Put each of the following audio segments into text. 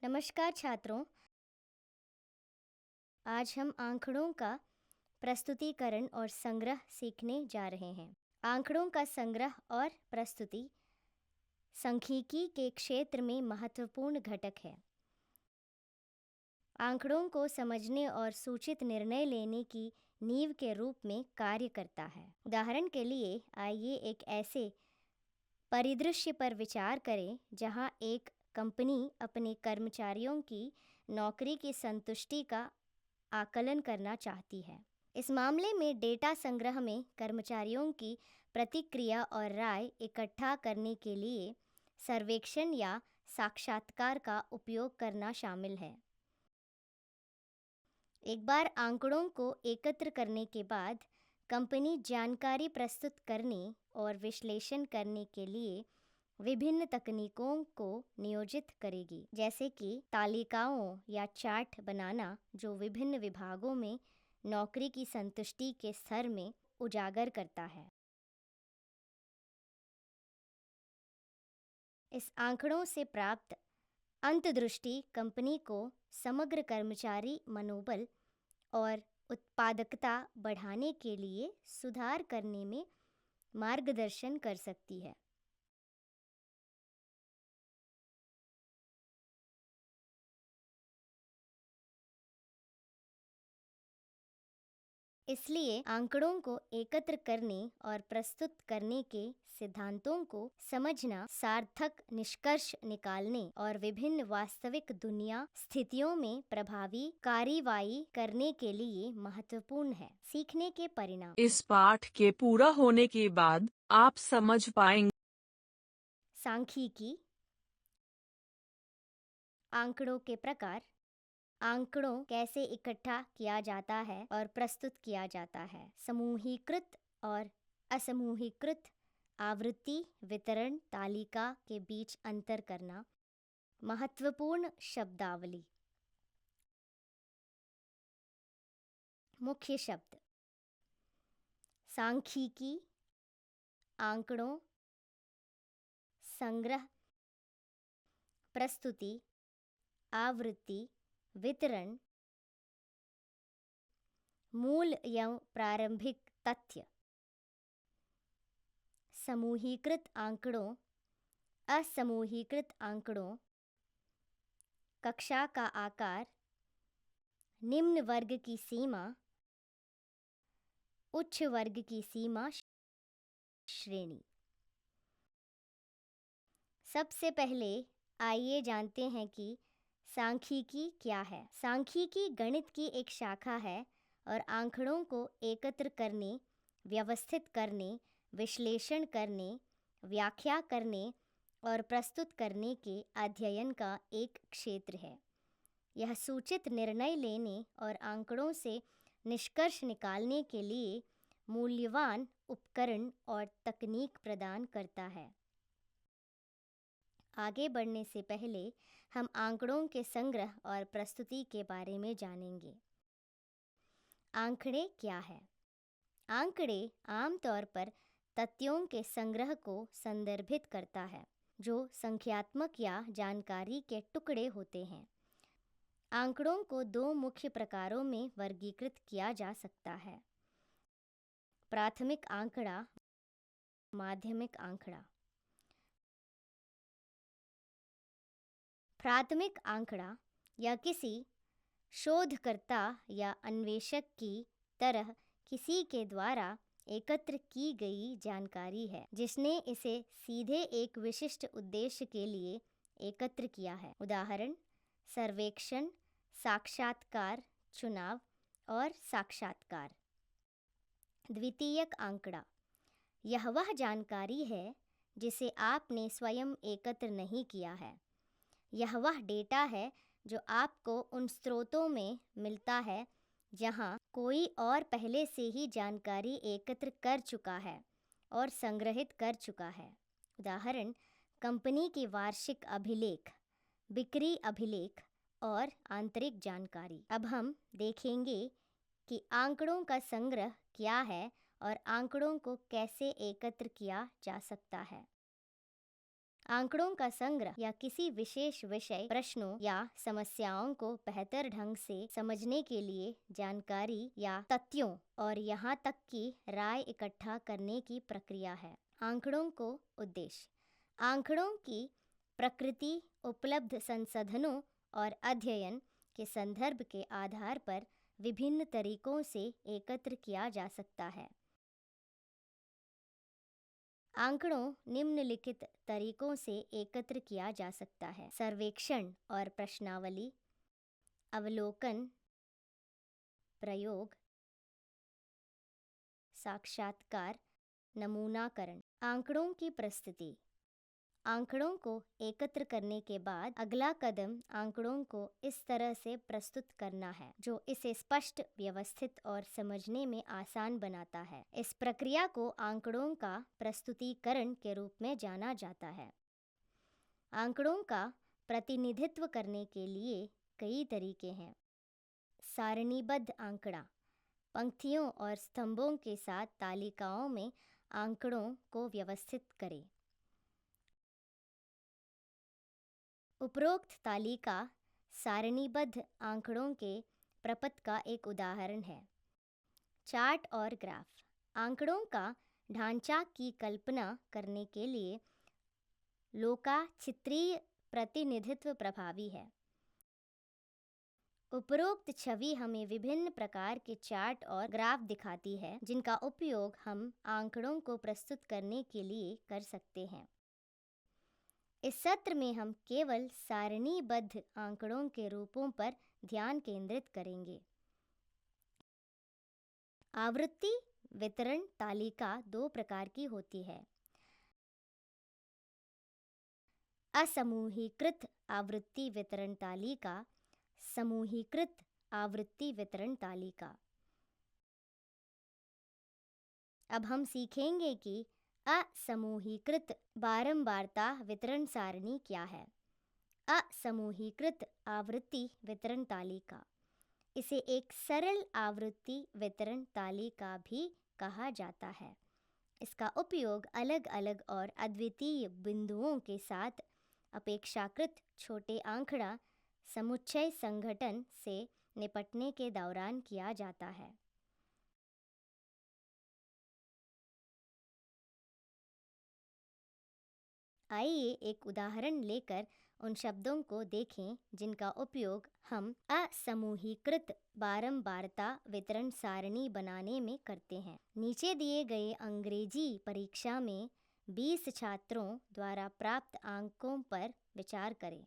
नमस्कार छात्रों, आज हम आंकड़ों का प्रस्तुतिकरण और संग्रह सीखने जा रहे हैं। आंकड़ों का संग्रह और प्रस्तुति सांख्यिकी के क्षेत्र में महत्वपूर्ण घटक है। आंकड़ों को समझने और सूचित निर्णय लेने की नींव के रूप में कार्य करता है। उदाहरण के लिए, आइए एक ऐसे परिदृश्य पर विचार करें जहां एक कंपनी अपने कर्मचारियों की नौकरी की संतुष्टि का आकलन करना चाहती है। इस मामले में डेटा संग्रह में कर्मचारियों की प्रतिक्रिया और राय इकट्ठा करने के लिए सर्वेक्षण या साक्षात्कार का उपयोग करना शामिल है। एक बार आंकड़ों को एकत्र करने के बाद, कंपनी जानकारी प्रस्तुत करने और विश्लेषण करने के लिए विभिन्न तकनीकों को नियोजित करेगी, जैसे कि तालिकाओं या चार्ट बनाना, जो विभिन्न विभागों में नौकरी की संतुष्टि के स्तर में उजागर करता है। इस आंकड़ों से प्राप्त अंतर्दृष्टि कंपनी को समग्र कर्मचारी मनोबल और उत्पादकता बढ़ाने के लिए सुधार करने में मार्गदर्शन कर सकती है। इसलिए आंकड़ों को एकत्र करने और प्रस्तुत करने के सिद्धांतों को समझना सार्थक निष्कर्ष निकालने और विभिन्न वास्तविक दुनिया स्थितियों में प्रभावी कार्रवाई करने के लिए महत्वपूर्ण है। सीखने के परिणाम। इस पाठ के पूरा होने के बाद आप समझ पाएंगे। सांख्यिकी, आंकड़ों के प्रकार, आंकड़ों कैसे इकट्ठा किया जाता है और प्रस्तुत किया जाता है, समूहीकृत और असमूहीकृत आवृत्ति वितरण तालिका के बीच अंतर करना, महत्वपूर्ण शब्दावली। मुख्य शब्द: सांख्यिकी, आंकड़ों, संग्रह, प्रस्तुति, आवृत्ति, वितरण, मूल या प्रारंभिक तथ्य। समूहीकृत आंकड़ों, असमूहीकृत आंकड़ों, कक्षा का आकार, निम्न वर्ग की सीमा, उच्च वर्ग की सीमा श्रेणी। सबसे पहले आइए जानते हैं कि सांख्यिकी क्या है। सांख्यिकी गणित की एक शाखा है और आंकड़ों को एकत्र करने, व्यवस्थित करने, विश्लेषण करने, व्याख्या करने और प्रस्तुत करने के अध्ययन का एक क्षेत्र है। यह सूचित निर्णय लेने और आंकड़ों से निष्कर्ष निकालने के लिए मूल्यवान उपकरण और तकनीक प्रदान करता है। आगे बढ़ने से पहले हम आंकड़ों के संग्रह और प्रस्तुति के बारे में जानेंगे। आंकड़े क्या है? आंकड़े आमतौर पर तथ्यों के संग्रह को संदर्भित करता है, जो संख्यात्मक या जानकारी के टुकड़े होते हैं। आंकड़ों को दो मुख्य प्रकारों में वर्गीकृत किया जा सकता है: प्राथमिक आंकड़ा, माध्यमिक आंकड़ा। प्राथमिक आंकड़ा या किसी शोधकर्ता या अन्वेषक की तरह किसी के द्वारा एकत्र की गई जानकारी है, जिसने इसे सीधे एक विशिष्ट उद्देश्य के लिए एकत्र किया है। उदाहरण: सर्वेक्षण, साक्षात्कार, चुनाव और साक्षात्कार। द्वितीयक आंकड़ा: यह वह जानकारी है जिसे आपने स्वयं एकत्र नहीं किया है। यह वह डेटा है जो आपको उन स्रोतों में मिलता है जहां कोई और पहले से ही जानकारी एकत्र कर चुका है और संग्रहित कर चुका है। उदाहरण: कंपनी की वार्षिक अभिलेख, बिक्री अभिलेख और आंतरिक जानकारी। अब हम देखेंगे कि आंकड़ों का संग्रह क्या है और आंकड़ों को कैसे एकत्र किया जा सकता है। आंकड़ों का संग्रह या किसी विशेष विषय, प्रश्नों या समस्याओं को बेहतर ढंग से समझने के लिए जानकारी या तथ्यों और यहाँ तक कि राय इकट्ठा करने की प्रक्रिया है। आंकड़ों को उद्देश्य: आंकड़ों की प्रकृति, उपलब्ध संसाधनों और अध्ययन के संदर्भ के आधार पर विभिन्न तरीकों से एकत्र किया जा सकता है। आंकड़ों निम्नलिखित तरीकों से एकत्र किया जा सकता है: सर्वेक्षण और प्रश्नावली, अवलोकन, प्रयोग, साक्षात्कार, नमूनाकरण। आंकड़ों की प्रस्तुति: आंकड़ों को एकत्र करने के बाद अगला कदम आंकड़ों को इस तरह से प्रस्तुत करना है जो इसे स्पष्ट, व्यवस्थित और समझने में आसान बनाता है। इस प्रक्रिया को आंकड़ों का प्रस्तुतिकरण के रूप में जाना जाता है। आंकड़ों का प्रतिनिधित्व करने के लिए कई तरीके हैं। सारणीबद्ध आंकड़ा: पंक्तियों और स्तंभों के साथ तालिकाओं में आंकड़ों को व्यवस्थित करें। उपरोक्त तालिका सारणीबद्ध आंकड़ों के प्रपत्र का एक उदाहरण है। चार्ट और ग्राफ: आंकड़ों का ढांचा की कल्पना करने के लिए लोका चित्रीय प्रतिनिधित्व प्रभावी है। उपरोक्त छवि हमें विभिन्न प्रकार के चार्ट और ग्राफ दिखाती है जिनका उपयोग हम आंकड़ों को प्रस्तुत करने के लिए कर सकते हैं। इस सत्र में हम केवल सारणीबद्ध आंकड़ों के रूपों पर ध्यान केंद्रित करेंगे। आवृत्ति वितरण तालिका दो प्रकार की होती है: असमूहीकृत आवृत्ति वितरण तालिका, समूहीकृत आवृत्ति वितरण तालिका। अब हम सीखेंगे कि असमूहीकृत बारंबारता वितरण सारणी क्या है। असमूहीकृत आवृत्ति वितरण तालिका, इसे एक सरल आवृत्ति वितरण तालिका भी कहा जाता है। इसका उपयोग अलग अलग और अद्वितीय बिंदुओं के साथ अपेक्षाकृत छोटे आंकड़ा समुच्चय संगठन से निपटने के दौरान किया जाता है। आइए एक उदाहरण लेकर उन शब्दों को देखें जिनका उपयोग हम असमूहीकृत बारंबारता वितरण सारणी बनाने में करते हैं। नीचे दिए गए अंग्रेजी परीक्षा में 20 छात्रों द्वारा प्राप्त अंकों पर विचार करें।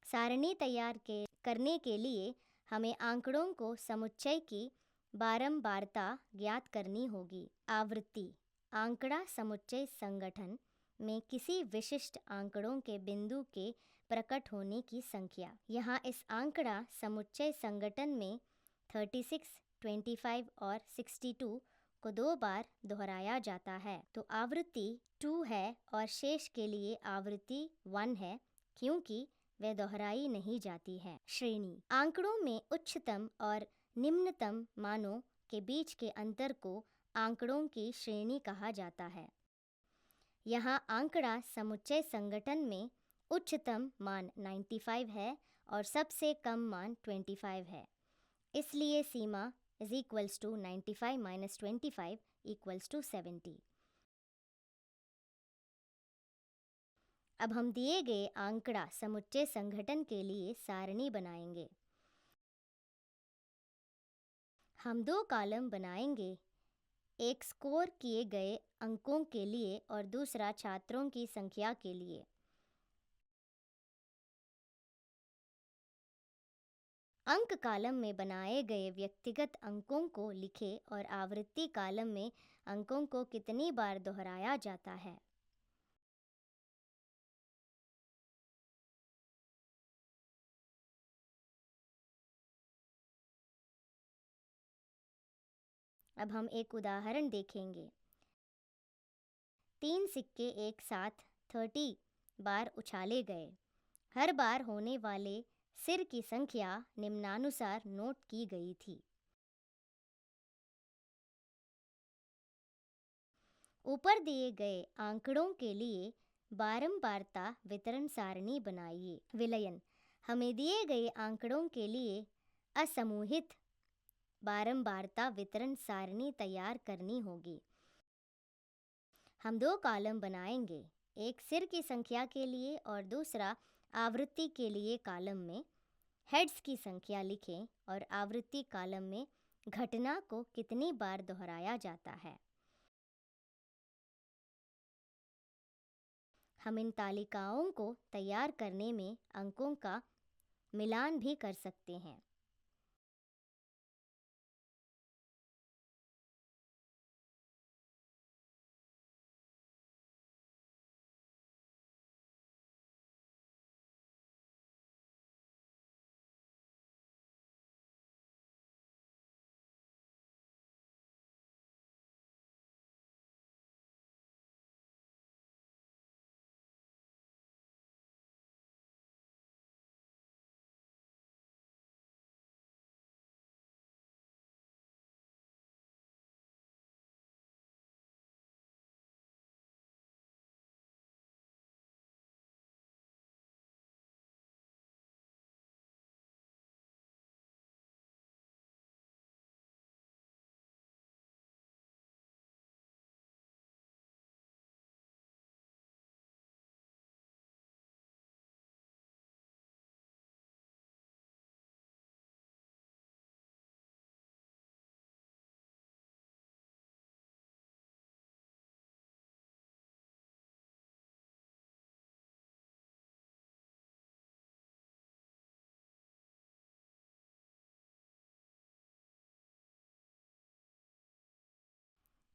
सारणी तैयार करने के लिए हमें आंकड़ों को समुच्चय की बारंबारता ज्ञात करनी होगी। आवृत्ति: आंकड़ा समुच्चय संगठन में किसी विशिष्ट आंकड़ों के बिंदु के प्रकट होने की संख्या। यहाँ इस आंकड़ा समुच्चय संगठन में 36, 25 और 62 को 2 बार दोहराया जाता है, तो आवृत्ति 2 है और शेष के लिए आवृत्ति 1 है क्योंकि वे दोहराई नहीं जाती है। श्रेणी: आंकड़ों में उच्चतम और निम्नतम मानों के बीच के अंतर को आंकड़ों की श्रेणी कहा जाता है। यहाँ आंकड़ा समुच्चय संगठन में उच्चतम मान 95 है और सबसे कम मान 25 है, इसलिए सीमा (95 - 25 = 70). अब हम दिए गए आंकड़ा समुच्चय संगठन के लिए सारणी बनाएंगे। हम 2 कॉलम बनाएंगे, एक स्कोर किए गए अंकों के लिए और दूसरा छात्रों की संख्या के लिए। अंक कॉलम में बनाए गए व्यक्तिगत अंकों को लिखें और आवृत्ति कॉलम में अंकों को कितनी बार दोहराया जाता है। अब हम एक उदाहरण देखेंगे। 3 सिक्के एक साथ 30 बार उछाले गए। हर बार होने वाले सिर की संख्या निम्नानुसार नोट की गई थी। ऊपर दिए गए आंकड़ों के लिए बारंबारता वितरण सारणी बनाइए। विलयन: हमें दिए गए आंकड़ों के लिए असमूहित बारंबारता वितरण सारणी तैयार करनी होगी। हम 2 कॉलम बनाएंगे, एक सिर की संख्या के लिए और दूसरा आवृत्ति के लिए। कॉलम में हेड्स की संख्या लिखें और आवृत्ति कॉलम में घटना को कितनी बार दोहराया जाता है। हम इन तालिकाओं को तैयार करने में अंकों का मिलान भी कर सकते हैं।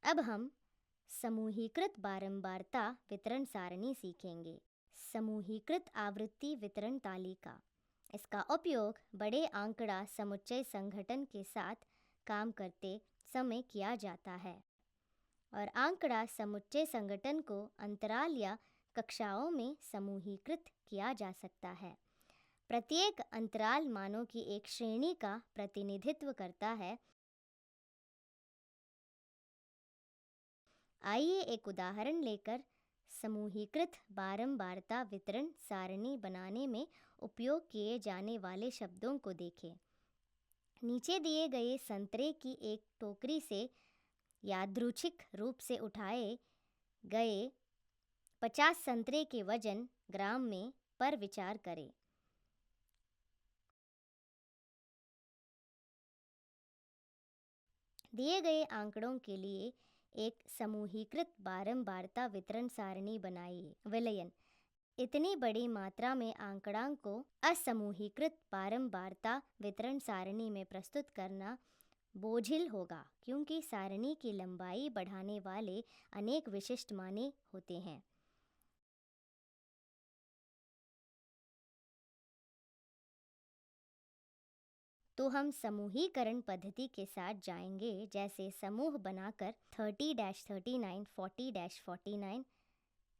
अब हम समूहीकृत बारंबारता वितरण सारणी सीखेंगे। समूहीकृत आवृत्ति वितरण तालिका: इसका उपयोग बड़े आंकड़ा समुच्चय संघटन के साथ काम करते समय किया जाता है और आंकड़ा समुच्चय संगठन को अंतराल या कक्षाओं में समूहीकृत किया जा सकता है। प्रत्येक अंतराल मानों की एक श्रेणी का प्रतिनिधित्व करता है। आइए एक उदाहरण लेकर समूहीकृत बारंबारता वितरण सारणी बनाने में उपयोग किए जाने वाले शब्दों को देखें। नीचे दिए गए संतरे की एक टोकरी से यादृच्छिक रूप से उठाए गए 50 संतरे के वजन ग्राम में पर विचार करें। दिए गए आंकड़ों के लिए एक समूहीकृत बारंबारता वितरण सारणी बनाइए। विलयन: इतनी बड़ी मात्रा में आंकड़ाओं को असमूहीकृत बारंबारता वितरण सारणी में प्रस्तुत करना बोझिल होगा, क्योंकि सारणी की लंबाई बढ़ाने वाले अनेक विशिष्ट माने होते हैं। तो हम समूहीकरण पद्धति के साथ जाएंगे, जैसे समूह बनाकर 30-39, 40-49,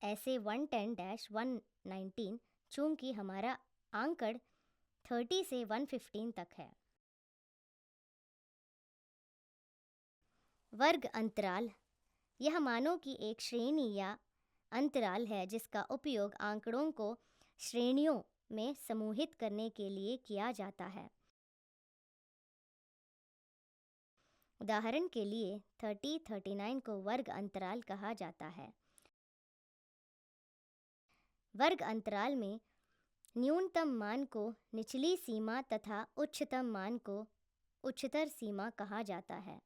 ऐसे 110-119, चूंकि हमारा आंकड़ 30 से 115 तक है। वर्ग अंतराल: यह मानों की एक श्रेणी या अंतराल है जिसका उपयोग आंकड़ों को श्रेणियों में समूहित करने के लिए किया जाता है। उदाहरण के लिए 30-39 को वर्ग अंतराल कहा जाता है। वर्ग अंतराल में न्यूनतम मान को निचली सीमा तथा उच्चतम मान को उच्चतर सीमा कहा जाता है।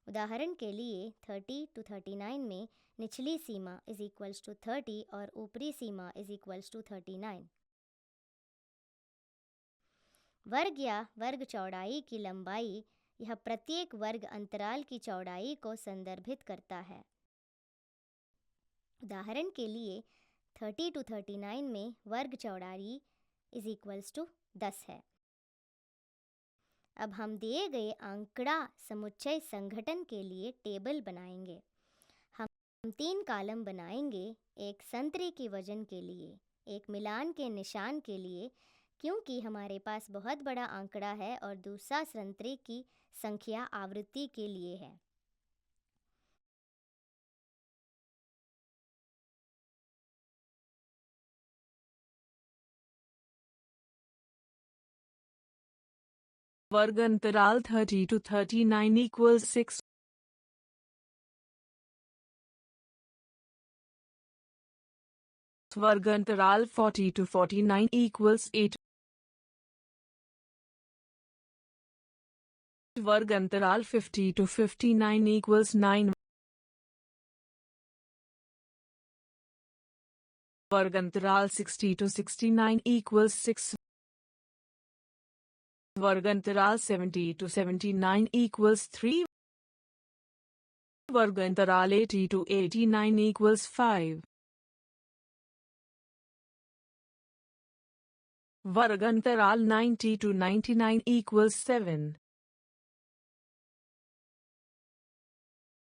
उदाहरण के लिए 30-39 में निचली सीमा = 30 और ऊपरी सीमा = 39। वर्ग या वर्ग चौड़ाई की लंबाई: यह प्रत्येक वर्ग अंतराल की चौड़ाई को संदर्भित करता है। उदाहरण के लिए 30-39 में वर्ग चौड़ाई = 10 है। अब हम दिए गए आंकड़ा समुच्चय संघटन के लिए टेबल बनाएंगे। हम 3 कॉलम बनाएंगे, एक संतरे के वजन के लिए, एक मिलान के निशान के लिए, क्योंकि हमारे पास बहुत बड़ा आंकड़ा है और दूसरा संतरे की संख्या आवृत्ति के लिए है। वर्ग अंतराल 30 to 39 equals 6. वर्ग अंतराल 40 to 49 equals 8. वर्ग अंतराल 50 to 59 equals 9. वर्ग अंतराल 60 to 69 equals 6. वर्ग अंतराल 70 to 79 equals 3. वर्ग अंतराल 80 to 89 equals 5. वर्ग अंतराल 90 to 99 equals 7.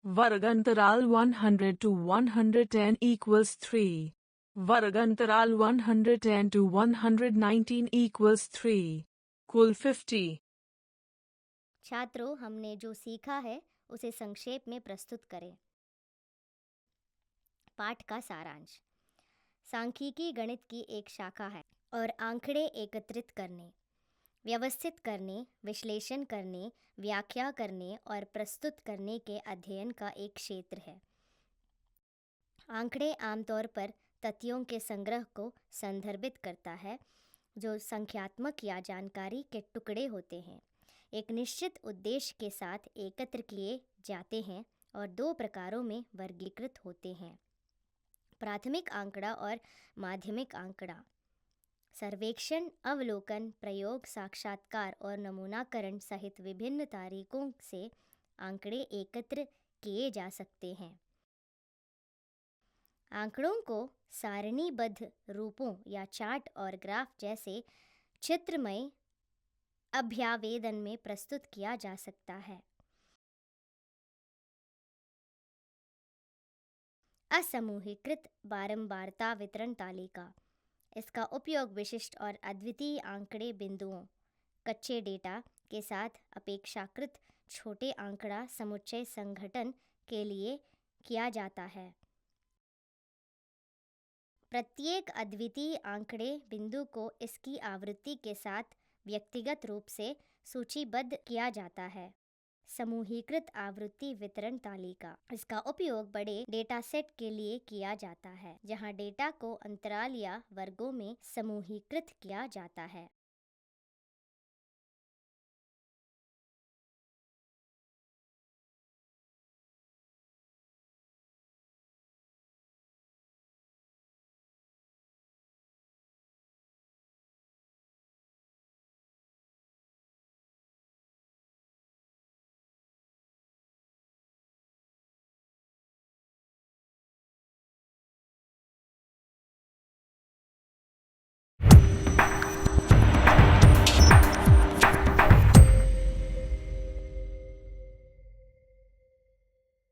वर्ग अंतराल 100 to 110 equals 3. वर्ग अंतराल 110 to 119 equals 3. कुल 50. छात्रों, हमने जो सीखा है उसे संक्षेप में प्रस्तुत करें। पाठ का सारांश। सांख्यिकी गणित की एक शाखा है और आंकड़े एकत्रित करने, व्यवस्थित करने, विश्लेषण करने, व्याख्या करने और प्रस्तुत करने के अध्ययन का एक क्षेत्र है। आंकड़े आमतौर पर तथ्यों के संग्रह को संदर्भित करता है जो संख्यात्मक या जानकारी के टुकड़े होते हैं, एक निश्चित उद्देश्य के साथ एकत्र किए जाते हैं और दो प्रकारों में वर्गीकृत होते हैं: प्राथमिक आंकड़ा और माध्यमिक आंकड़ा। सर्वेक्षण, अवलोकन, प्रयोग, साक्षात्कार और नमूनाकरण सहित विभिन्न तरीकों से आंकड़े एकत्र किए जा सकते हैं। आंकड़ों को सारणीबद्ध रूपों या चार्ट और ग्राफ जैसे चित्रमय अभ्यावेदन में प्रस्तुत किया जा सकता है। असमूहीकृत बारंबारता वितरण तालिका। इसका उपयोग विशिष्ट और अद्वितीय आंकड़े बिंदुओं, कच्चे डेटा के साथ अपेक्षाकृत छोटे आंकड़ा समुच्चय संगठन के लिए किया जाता है। प्रत्येक अद्वितीय आंकड़े बिंदु को इसकी आवृत्ति के साथ व्यक्तिगत रूप से सूचीबद्ध किया जाता है। समूहीकृत आवृत्ति वितरण तालिका। इसका उपयोग बड़े डेटा सेट के लिए किया जाता है, जहां डेटा को अंतराल या वर्गों में समूहीकृत किया जाता है।